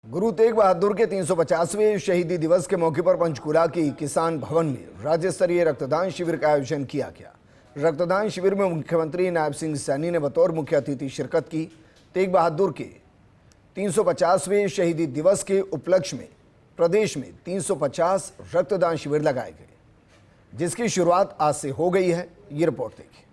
गुरु तेग बहादुर के 350वें शहीदी दिवस के मौके पर पंचकुला की किसान भवन में राज्य स्तरीय रक्तदान शिविर का आयोजन किया गया। रक्तदान शिविर में मुख्यमंत्री नायब सिंह सैनी ने बतौर मुख्य अतिथि शिरकत की। तेग बहादुर के 350वें शहीदी दिवस के उपलक्ष्य में प्रदेश में 350 रक्तदान शिविर लगाए गए, जिसकी शुरुआत आज से हो गई है। ये रिपोर्ट देखिए।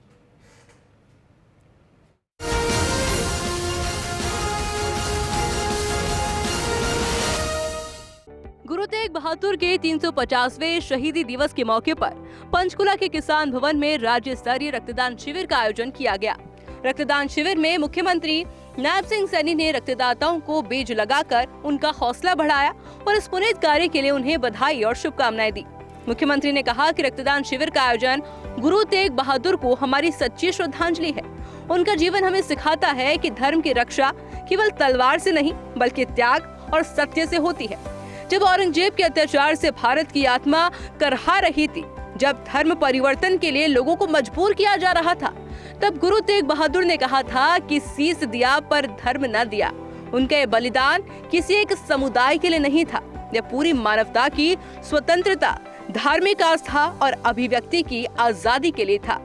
गुरु तेग बहादुर के 350वें शहीदी दिवस के मौके पर पंचकुला के किसान भवन में राज्य स्तरीय रक्तदान शिविर का आयोजन किया गया। रक्तदान शिविर में मुख्यमंत्री नायब सिंह सैनी ने रक्तदाताओं को बेज लगाकर उनका हौसला बढ़ाया और इस पुनीत कार्य के लिए उन्हें बधाई और शुभकामनाएं दी। मुख्यमंत्री ने कहा कि रक्तदान शिविर का आयोजन गुरु तेग बहादुर को हमारी सच्ची श्रद्धांजलि है। उनका जीवन हमें सिखाता है कि धर्म की रक्षा केवल तलवार से नहीं बल्कि त्याग और सत्य से होती है। जब औरंगजेब के अत्याचार से भारत की आत्मा करहा रही थी, जब धर्म परिवर्तन के लिए लोगों को मजबूर किया जा रहा था, तब गुरु तेग बहादुर ने कहा था कि शीस दिया पर धर्म न दिया। उनका ये बलिदान किसी एक समुदाय के लिए नहीं था, यह पूरी मानवता की स्वतंत्रता, धार्मिक आस्था और अभिव्यक्ति की आजादी के लिए था।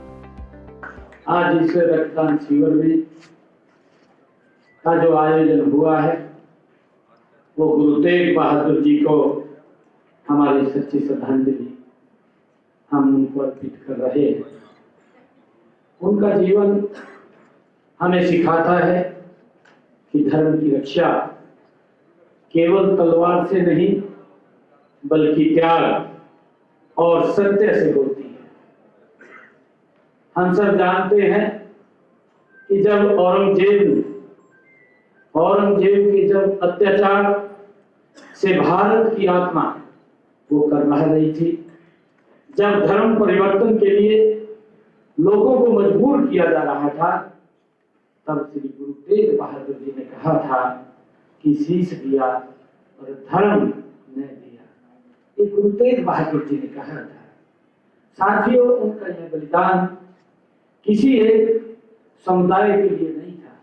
आज इस रक्तदान शिविर में का जो आयोजन हुआ है वो गुरु तेग बहादुर जी को हमारी सच्ची श्रद्धांजलि हम उनको अर्पित कर रहे हैं। उनका जीवन हमें सिखाता है कि धर्म की रक्षा केवल तलवार से नहीं बल्कि त्याग और सत्य से होती है। हम सब जानते हैं कि जब औरंगजेब के जब अत्याचार से भारत की आत्मा वो कर रही थी, जब धर्म परिवर्तन के लिए लोगों को मजबूर किया जा रहा था, तब श्री गुरु तेग बहादुर जी ने कहा था कि शीश दिया और धर्म न दिया। ये गुरु तेग बहादुर जी ने कहा था। साथियों, उनका यह बलिदान किसी एक समुदाय के लिए नहीं था,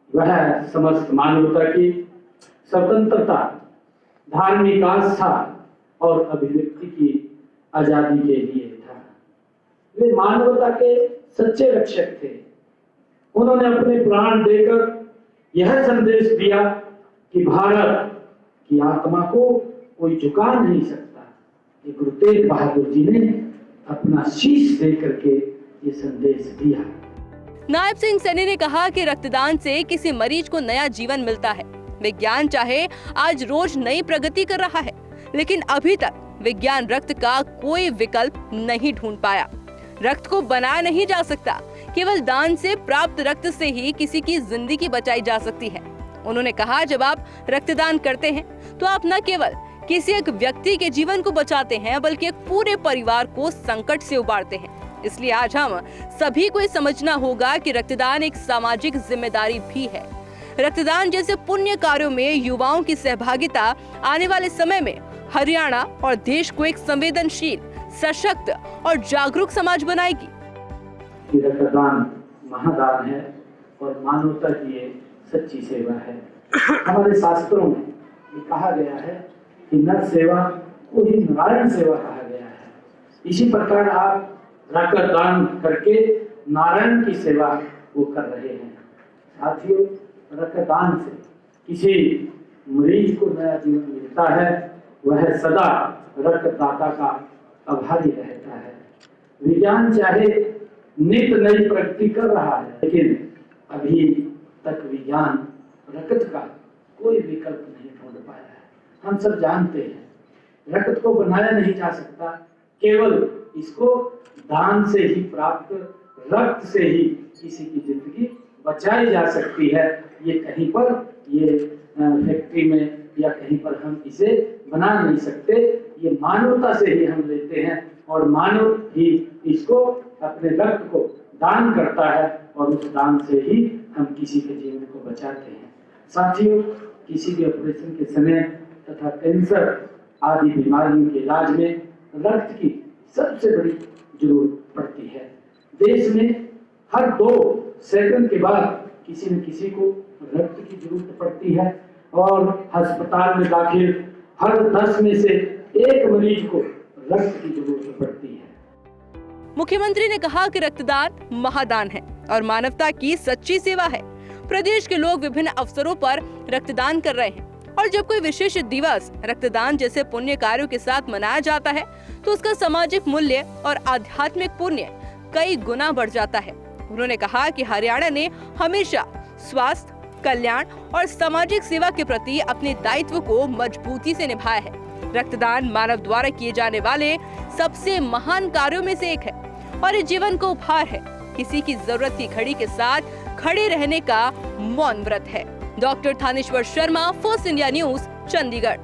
वह समस्त मानवता की स्वतंत्रता, धार्मिक आस्था और अभिव्यक्ति की आजादी के लिए था। वे मानवता के सच्चे रक्षक थे। उन्होंने अपने प्राण देकर यह संदेश दिया कि भारत की आत्मा को कोई झुका नहीं सकता। ये गुरु तेग बहादुर जी ने अपना शीश दे करके ये संदेश दिया। नायब सिंह सैनी ने कहा कि रक्तदान से किसी मरीज को नया जीवन मिलता है। विज्ञान चाहे आज रोज नई प्रगति कर रहा है, लेकिन अभी तक विज्ञान रक्त का कोई विकल्प नहीं ढूंढ पाया। रक्त को बनाया नहीं जा सकता, केवल दान से प्राप्त रक्त से ही किसी की जिंदगी बचाई जा सकती है। उन्होंने कहा, जब आप रक्तदान करते हैं तो आप न केवल किसी एक व्यक्ति के जीवन को बचाते हैं बल्कि एक पूरे परिवार को संकट से उबारते हैं। इसलिए आज हम सभी को समझना होगा कि रक्तदान एक सामाजिक जिम्मेदारी भी है। रक्तदान जैसे पुण्य कार्यों में युवाओं की सहभागिता आने वाले समय में हरियाणा और देश को एक संवेदनशील, सशक्त और जागरूक समाज बनाएगी। रक्तदान महादान है और मानवता की ये सच्ची सेवा है। हमारे शास्त्रों में ये कहा गया है कि नर सेवा को ही नारायण सेवा कहा गया है। इसी प्रकार आप रक्तदान करके नारायण की सेवा वो कर रहे हैं। साथियों, रक्तदान से किसी मरीज को नया जीवन मिलता है, वह सदा रक्तदाता का आभारी रहता है। विज्ञान चाहे नित नई प्रगति कर रहा है, लेकिन अभी तक विज्ञान रक्त का कोई विकल्प नहीं ढूंढ पाया है। हम सब जानते हैं रक्त को बनाया नहीं जा सकता, केवल इसको दान से ही प्राप्त रक्त से ही किसी की जिंदगी बचाई जा सकती है। ये कहीं पर ये फैक्ट्री में या कहीं पर हम इसे बना नहीं सकते। ये मानवता से ही हम लेते हैं और मानव ही इसको अपने रक्त को दान करता है और उस दान से ही हम किसी के जीवन को बचाते हैं। साथियों, किसी भी ऑपरेशन के समय तथा कैंसर आदि बीमारियों के इलाज में रक्त की सबसे बड़ी जरूरत पड़ती है। देश में हर 2 सेकंड के बाद किसी न किसी को रक्त की जरूरत पड़ती है। और अस्पताल में दाखिल हर 10 में से 1 मरीज को रक्त की जरूरत पड़ती है। मुख्यमंत्री ने कहा कि रक्तदान महादान है और मानवता की सच्ची सेवा है। प्रदेश के लोग विभिन्न अवसरों पर रक्तदान कर रहे हैं और जब कोई विशेष दिवस रक्तदान जैसे पुण्य कार्यों के साथ मनाया जाता है तो उसका सामाजिक मूल्य और आध्यात्मिक पुण्य कई गुना बढ़ जाता है। उन्होंने कहा कि हरियाणा ने हमेशा स्वास्थ्य, कल्याण और सामाजिक सेवा के प्रति अपने दायित्व को मजबूती से निभाया है। रक्तदान मानव द्वारा किए जाने वाले सबसे महान कार्यों में से एक है और ये जीवन का उपहार है। किसी की जरूरत की घड़ी के साथ खड़े रहने का मौन व्रत है। Doctor Thaneshwar Sharma, first India news, Chandigarh.